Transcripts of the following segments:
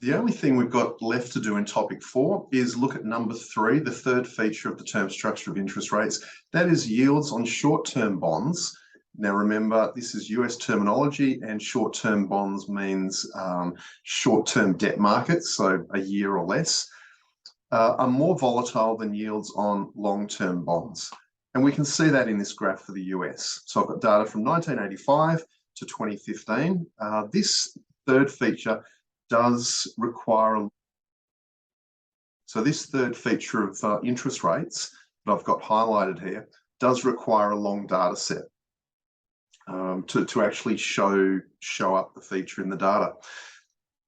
The only thing we've got left to do in topic 4 is look at number 3, the third feature of the term structure of interest rates. That is yields on short-term bonds. Now remember, this is US terminology, and short-term bonds means short-term debt markets, so a year or less, are more volatile than yields on long-term bonds. And we can see that in this graph for the US. So I've got data from 1985 to 2015. This third feature does require this third feature of interest rates that I've got highlighted here does require a long data set to actually show up the feature in the data.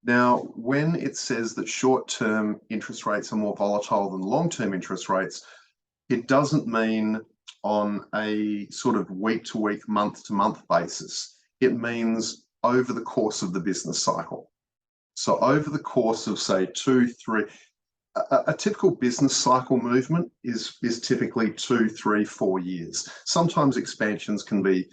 Now, when it says that short-term interest rates are more volatile than long-term interest rates, it doesn't mean on a sort of week-to-week, month-to-month basis. It means over the course of the business cycle. So over the course of, say, 2, 3, a typical business cycle movement is typically 2, 3, 4 years. Sometimes expansions can be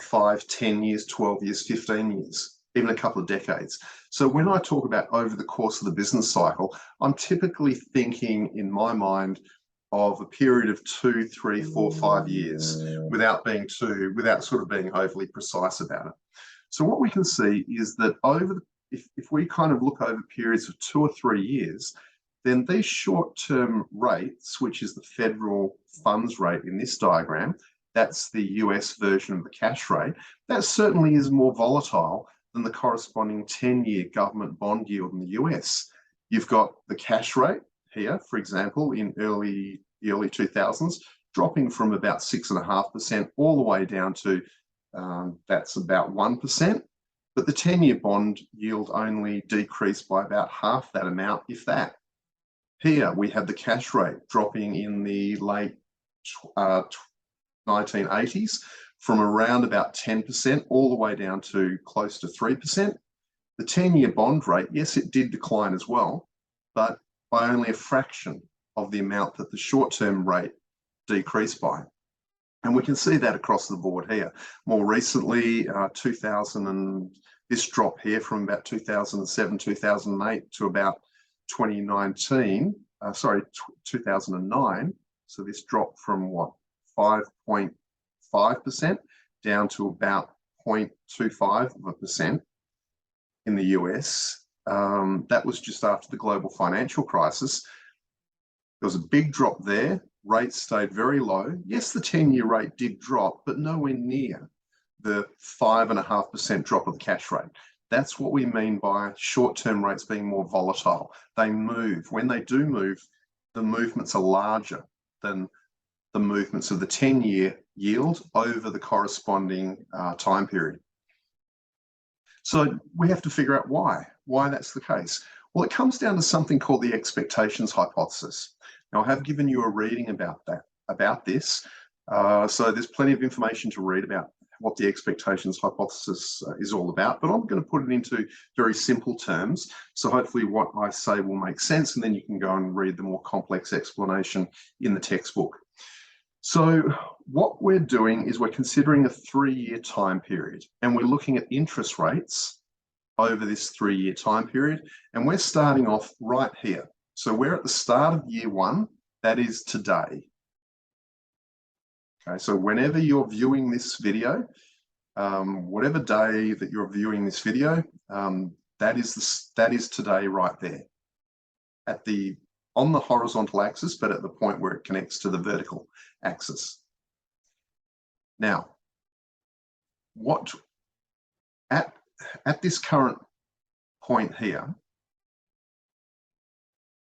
5, 10 years, 12 years, 15 years, even a couple of decades. So when I talk about over the course of the business cycle, I'm typically thinking in my mind of a period of 2, 3, 4, 5 years without sort of being overly precise about it. So what we can see is that if we kind of look over periods of 2 or 3 years, then these short-term rates, which is the federal funds rate in this diagram, that's the US version of the cash rate, that certainly is more volatile than the corresponding 10-year government bond yield in the US. You've got the cash rate here, for example, in the early 2000s, dropping from about 6.5% all the way down to that's about 1%. But the 10-year bond yield only decreased by about half that amount, if that. Here we have the cash rate dropping in the late 1980s from around about 10% all the way down to close to 3%. The 10-year bond rate, yes, it did decline as well, but by only a fraction of the amount that the short-term rate decreased by. And we can see that across the board here. More recently, this drop here from about 2007, 2008 to about 2009. So this dropped from what, 5.5% down to about 0.25% in the US. That was just after the global financial crisis. There was a big drop there. Rates stayed very low. Yes, the 10-year rate did drop, but nowhere near the 5.5% drop of the cash rate. That's what we mean by short-term rates being more volatile. They move. When they do move, the movements are larger than the movements of the 10-year yield over the corresponding time period. So we have to figure out why that's the case. Well, it comes down to something called the expectations hypothesis. Now, I have given you a reading about this. So there's plenty of information to read about what the expectations hypothesis is all about, but I'm going to put it into very simple terms. So hopefully what I say will make sense, and then you can go and read the more complex explanation in the textbook. So what we're doing is we're considering a 3-year time period, and we're looking at interest rates over this 3-year time period, and we're starting off right here. So we're at the start of year 1, that is today. Okay, so whenever you're viewing this video, whatever day that you're viewing this video, that is today right there, on the horizontal axis, but at the point where it connects to the vertical axis. Now, at this current point here,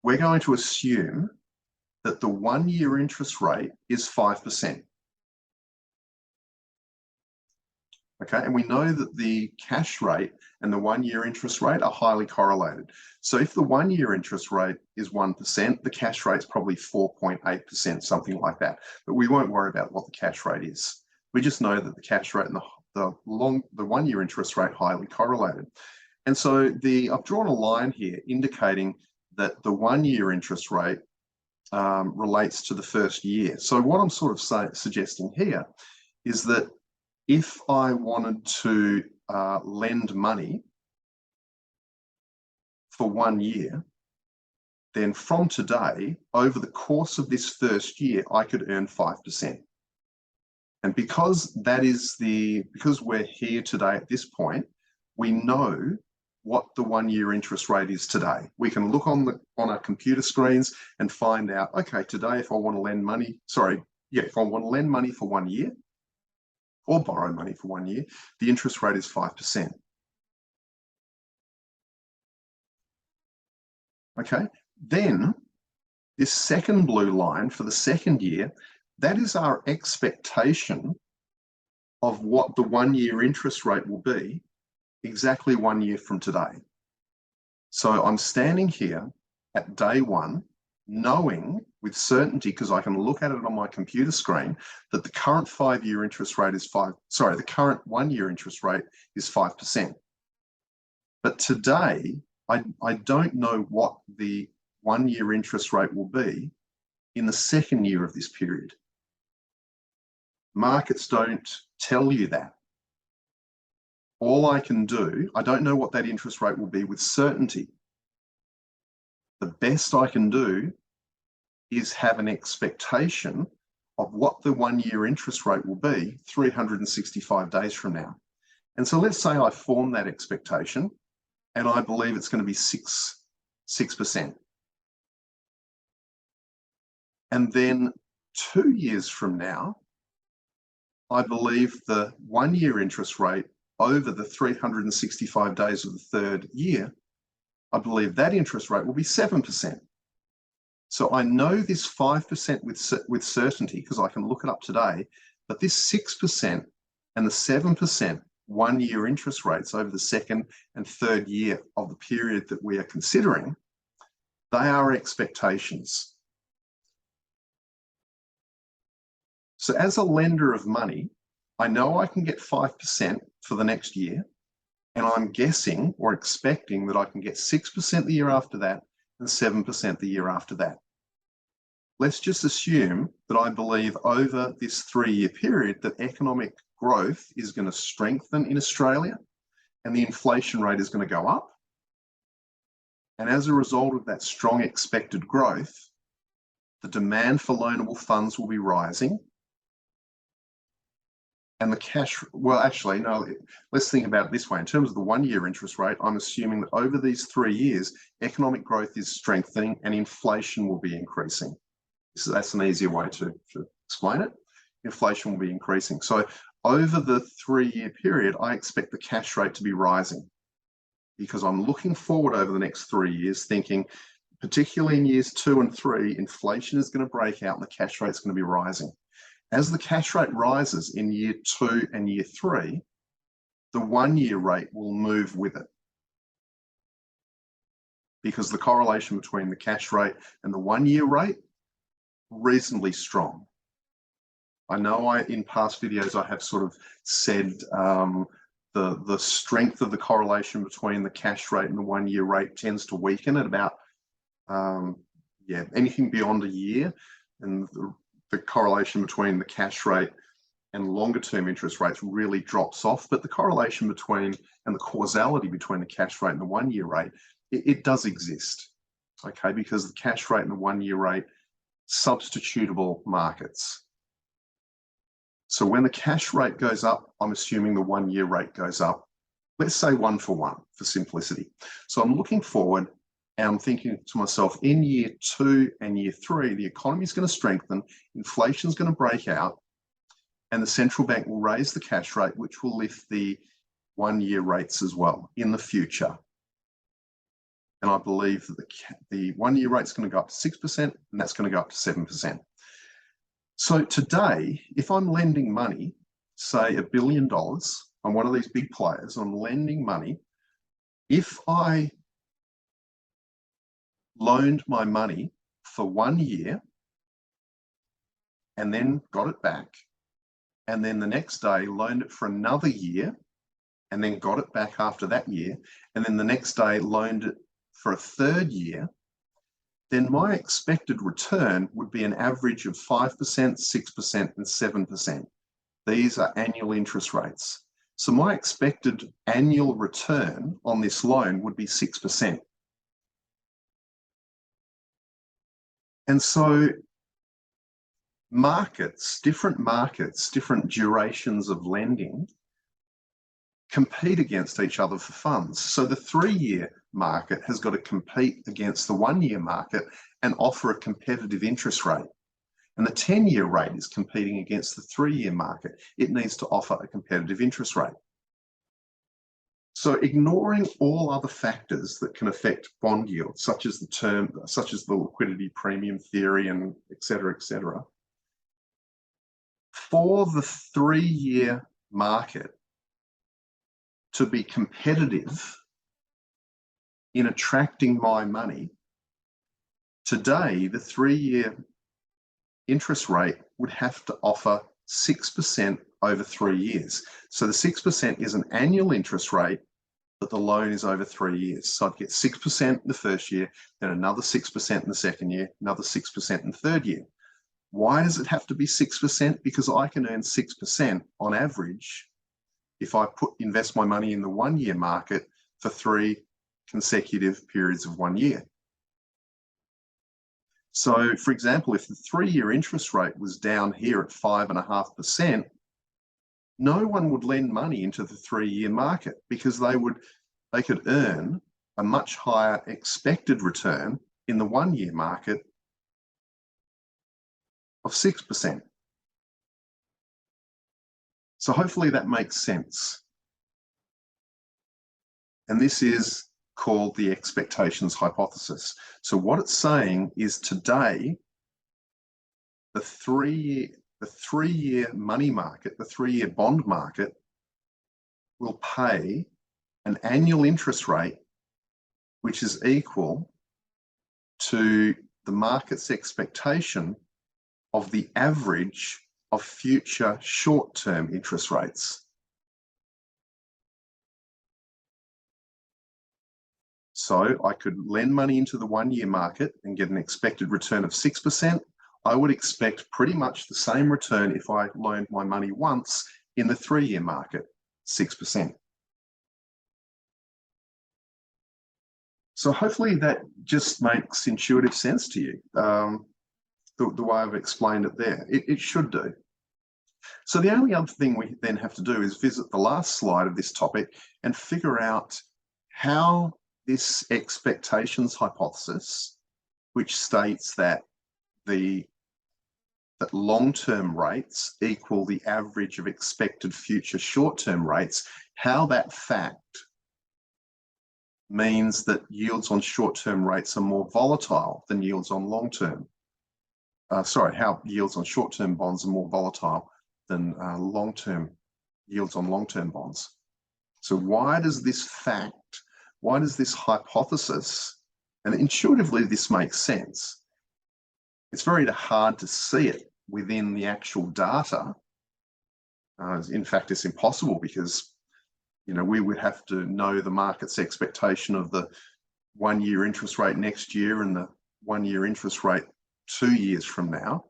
we're going to assume that the 1-year interest rate is 5%. Okay, and we know that the cash rate and the 1-year interest rate are highly correlated. So if the 1-year interest rate is 1%, the cash rate is probably 4.8%, something like that. But we won't worry about what the cash rate is. We just know that the cash rate and the 1-year interest rate highly correlated. And so I've drawn a line here indicating that the 1-year interest rate relates to the first year. So what I'm sort of suggesting here is that if I wanted to lend money for 1 year, then from today, over the course of this first year, I could earn 5%. And because we're here today at this point, we know what the 1 year interest rate is today. We can look on our computer screens and find out, okay, today if I want to lend money, if I want to lend money for 1 year or borrow money for 1 year, the interest rate is 5%. Okay, then this second blue line for the second year, that is our expectation of what the 1 year interest rate will be exactly 1 year from today. So I'm standing here at day one, knowing with certainty, because I can look at it on my computer screen, that the current 1 year interest rate is 5%. But today, I don't know what the 1 year interest rate will be in the second year of this period. Markets don't tell you that. All I can do, I don't know what that interest rate will be with certainty. The best I can do is have an expectation of what the 1 year interest rate will be 365 days from now. And so let's say I form that expectation and I believe it's going to be 6%. And then 2 years from now, I believe the 1 year interest rate over the 365 days of the third year, I believe that interest rate will be 7%. So I know this 5% with certainty because I can look it up today, but this 6% and the 7% 1 year interest rates over the second and third year of the period that we are considering, they are expectations. So as a lender of money, I know I can get 5% for the next year, and I'm guessing or expecting that I can get 6% the year after that and 7% the year after that. Let's just assume that I believe over this 3 year period that economic growth is going to strengthen in Australia and the inflation rate is going to go up. And as a result of that strong expected growth, the demand for loanable funds will be rising. And the cash, well, actually, no, let's think about it this way. In terms of the 1 year interest rate, I'm assuming that over these 3 years, economic growth is strengthening and inflation will be increasing. So that's an easier way to explain it. Inflation will be increasing. So over the 3 year period, I expect the cash rate to be rising because I'm looking forward over the next 3 years thinking, particularly in years 2 and 3, inflation is going to break out and the cash rate is going to be rising. As the cash rate rises in year 2 and year 3, the 1 year rate will move with it because the correlation between the cash rate and the 1 year rate, reasonably strong. I know in past videos I have sort of said the strength of the correlation between the cash rate and the 1 year rate tends to weaken at about anything beyond a year, and the correlation between the cash rate and longer term interest rates really drops off. But the correlation between and the causality between the cash rate and the 1 year rate, it does exist, okay, because the cash rate and the 1 year rate, substitutable markets. So when the cash rate goes up, I'm assuming the 1 year rate goes up. Let's say 1 for 1 for simplicity. So I'm looking forward and I'm thinking to myself, in year 2 and year 3, the economy is going to strengthen, inflation is going to break out, and the central bank will raise the cash rate, which will lift the 1 year rates as well in the future. And I believe that the 1 year rate is going to go up to 6%, and that's going to go up to 7%. So today, if I'm lending money, say $1 billion, I'm one of these big players, I'm lending money, if I loaned my money for 1 year and then got it back, and then the next day loaned it for another year and then got it back after that year, and then the next day loaned it for a third year, then my expected return would be an average of 5%, 6%, and 7%. These are annual interest rates. So my expected annual return on this loan would be 6%. And so markets, different durations of lending compete against each other for funds. So the 3-year market has got to compete against the 1-year market and offer a competitive interest rate. And the 10-year rate is competing against the 3-year market. It needs to offer a competitive interest rate. So ignoring all other factors that can affect bond yields, such as the liquidity premium theory and et cetera, for the 3-year market to be competitive in attracting my money, today the 3-year interest rate would have to offer 6% over 3 years. So the 6% is an annual interest rate, but the loan is over 3 years. So I'd get 6% in the first year, then another 6% in the second year, another 6% in the third year. Why does it have to be 6%? Because I can earn 6% on average if I invest my money in the 1-year market for 3 consecutive periods of 1 year. So, for example, if the 3-year interest rate was down here at 5.5%, no one would lend money into the 3-year market because they could earn a much higher expected return in the 1-year market of 6%. So hopefully that makes sense. And this is called the expectations hypothesis. So what it's saying is today, the 3-year money market, the 3-year bond market will pay an annual interest rate which is equal to the market's expectation of the average of future short-term interest rates. So I could lend money into the 1-year market and get an expected return of 6%. I would expect pretty much the same return if I loaned my money once in the 3-year market, 6%. So hopefully that just makes intuitive sense to you, the way I've explained it there. It should do. So the only other thing we then have to do is visit the last slide of this topic and figure out how this expectations hypothesis, which states that long-term rates equal the average of expected future short-term rates, how that fact means that yields on short-term rates are more volatile than yields on long-term. How yields on short-term bonds are more volatile than long-term yields on long-term bonds. So why does this hypothesis, and intuitively this makes sense, it's very hard to see it within the actual data. In fact, it's impossible because, we would have to know the market's expectation of the 1-year interest rate next year and the 1-year interest rate 2 years from now.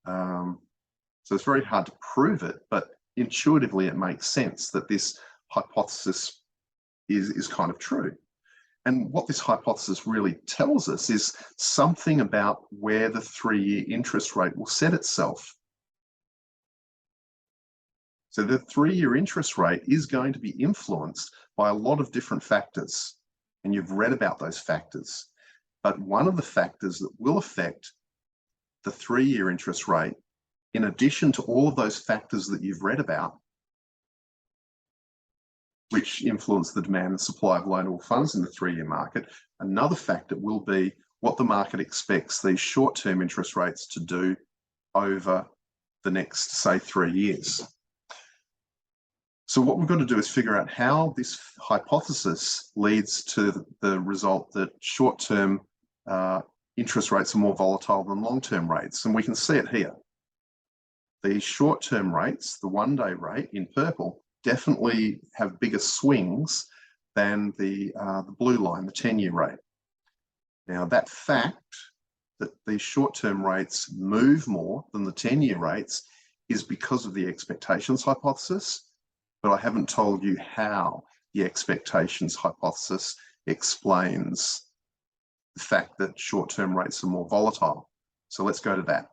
So it's very hard to prove it, but intuitively it makes sense that this hypothesis is kind of true. And what this hypothesis really tells us is something about where the 3-year interest rate will set itself. So the 3-year interest rate is going to be influenced by a lot of different factors, and you've read about those factors. But one of the factors that will affect the 3-year interest rate, in addition to all of those factors that you've read about, which influence the demand and supply of loanable funds in the 3-year market, another factor will be what the market expects these short-term interest rates to do over the next, say, 3 years. So what we've got to do is figure out how this hypothesis leads to the result that short-term interest rates are more volatile than long-term rates. And we can see it here. The short-term rates, the 1-day rate in purple, definitely have bigger swings than the blue line, the 10-year rate. Now, that fact that these short-term rates move more than the 10-year rates is because of the expectations hypothesis, but I haven't told you how the expectations hypothesis explains the fact that short-term rates are more volatile. So let's go to that.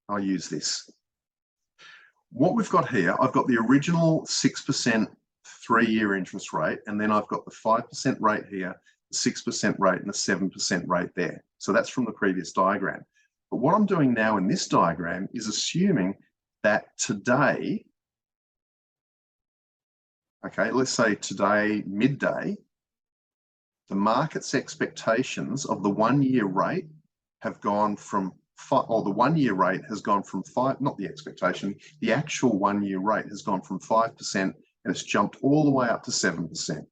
I'll use this. What we've got here, I've got the original 6% 3-year interest rate, and then I've got the 5% rate here, the 6% rate, and the 7% rate there. So that's from the previous diagram. But what I'm doing now in this diagram is assuming that today, okay, let's say today, midday, the market's expectations of the 1-year rate have gone from, or the 1-year rate has gone from 5, not the expectation, the actual 1-year rate has gone from 5% and it's jumped all the way up to 7%.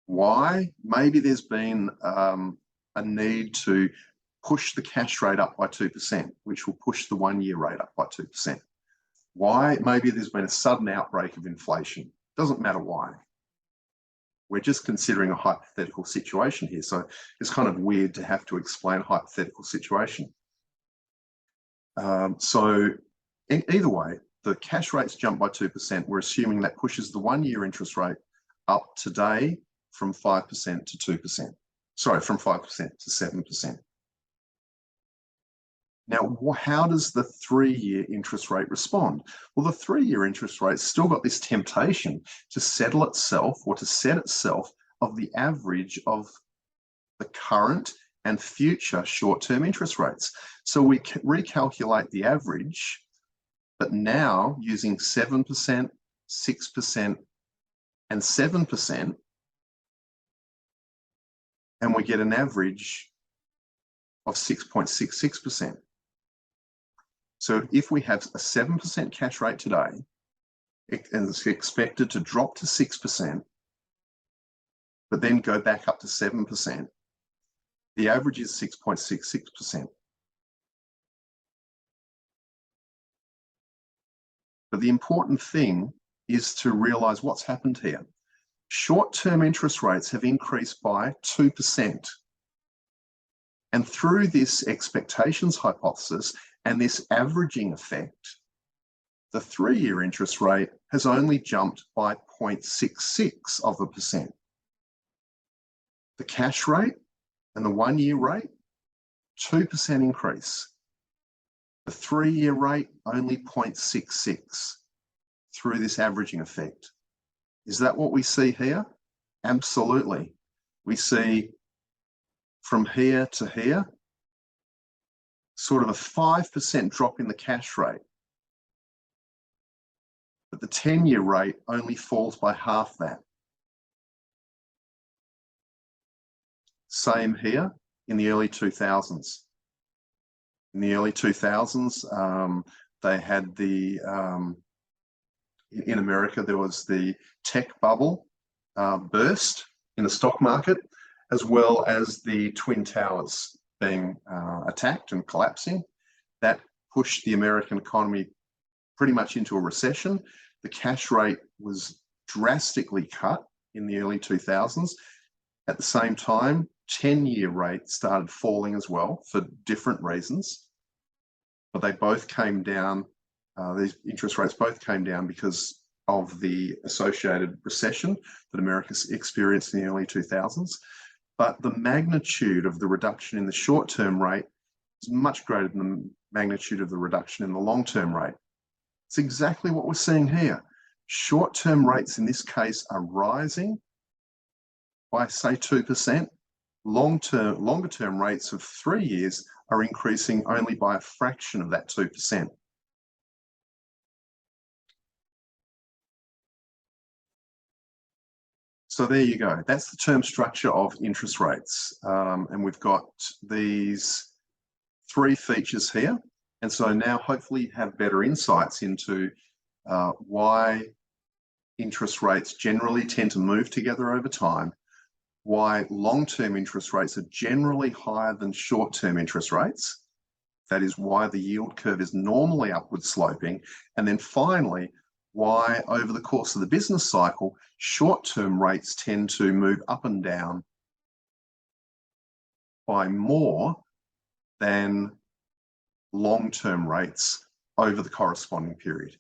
Why? Maybe there's been a need to push the cash rate up by 2%, which will push the 1-year rate up by 2%. Why? Maybe there's been a sudden outbreak of inflation. Doesn't matter why. We're just considering a hypothetical situation here. So it's kind of weird to have to explain a hypothetical situation. So either way, the cash rates jump by 2%. We're assuming that pushes the 1-year interest rate up today from 5% to 2%. Sorry, from 5% to 7%. Now, how does the 3-year interest rate respond? Well, the 3-year interest rate's still got this temptation to settle itself or to set itself of the average of the current and future short-term interest rates. So we recalculate the average, but now using 7%, 6%, and 7%, and we get an average of 6.66%. So if we have a 7% cash rate today, and it's expected to drop to 6%, but then go back up to 7%, the average is 6.66%. But the important thing is to realize what's happened here. Short-term interest rates have increased by 2%. And through this expectations hypothesis and this averaging effect, the 3-year interest rate has only jumped by 0.66%. The cash rate and the 1-year rate, 2% increase. The 3-year rate, only 0.66 through this averaging effect. Is that what we see here? Absolutely. We see from here to here, sort of a 5% drop in the cash rate. But the 10-year rate only falls by half that. Same here in the early 2000s. In the early 2000s, they had the, in America, there was the tech bubble burst in the stock market, as well as the Twin Towers being attacked and collapsing. That pushed the American economy pretty much into a recession. The cash rate was drastically cut in the early 2000s. At the same time, 10-year rate started falling as well for different reasons, but they both came down. These interest rates both came down because of the associated recession that America experienced in the early 2000s. But the magnitude of the reduction in the short-term rate is much greater than the magnitude of the reduction in the long-term rate. It's exactly what we're seeing here. Short-term rates in this case are rising by, say, 2%. Longer-term rates of 3 years are increasing only by a fraction of that 2%. So there you go. That's the term structure of interest rates. And we've got these 3 features here. And so now hopefully you have better insights into why interest rates generally tend to move together over time, why long-term interest rates are generally higher than short-term interest rates. That is why the yield curve is normally upward sloping. And then finally, why over the course of the business cycle, short-term rates tend to move up and down by more than long-term rates over the corresponding period.